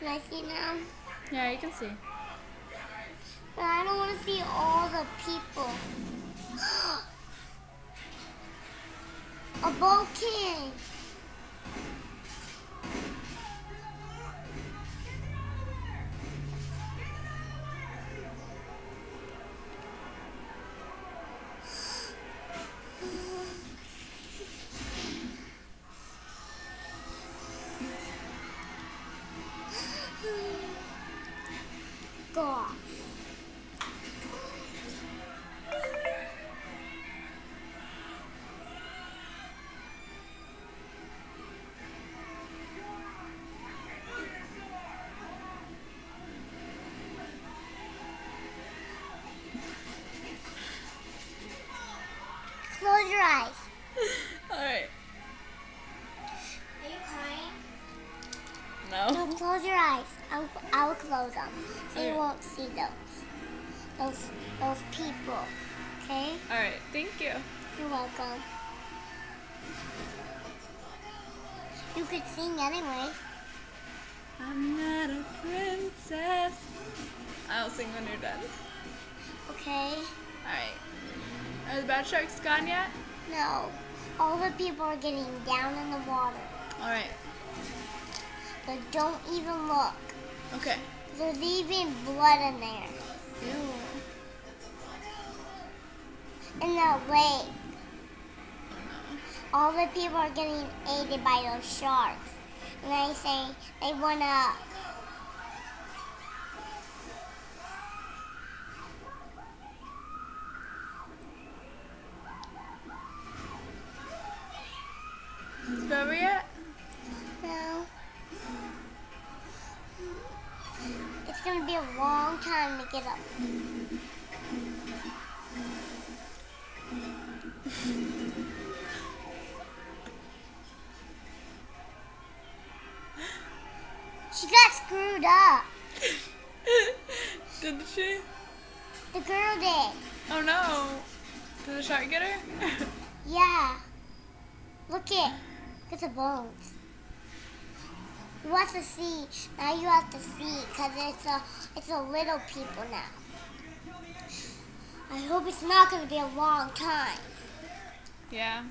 Can I see now? Yeah, you can see. But I don't want to see all the people. A volcano. Gosh. Close your eyes. Alright. Are you crying? No. No, close your eyes. I will close them so you Okay. won't see those people. Okay? Alright, thank you. You're welcome. You could sing anyways. I'm not a princess. I'll sing when you're done. Okay? Alright. Are the bad sharks gone yet? No. All the people are getting down in the water. Alright. But don't even look. Okay. There's even blood in there. Ew. In the lake. Oh no. All the people are getting eaten by those sharks. And they say they want to... Is it over yet? No. It's going to be a long time to get up. She got screwed up. Did she? The girl did. Oh no. Did the shark get her? Yeah. Look it. Look at the bones. You have to see. Now you have to see because it's a little people now. I hope it's not going to be a long time. Yeah.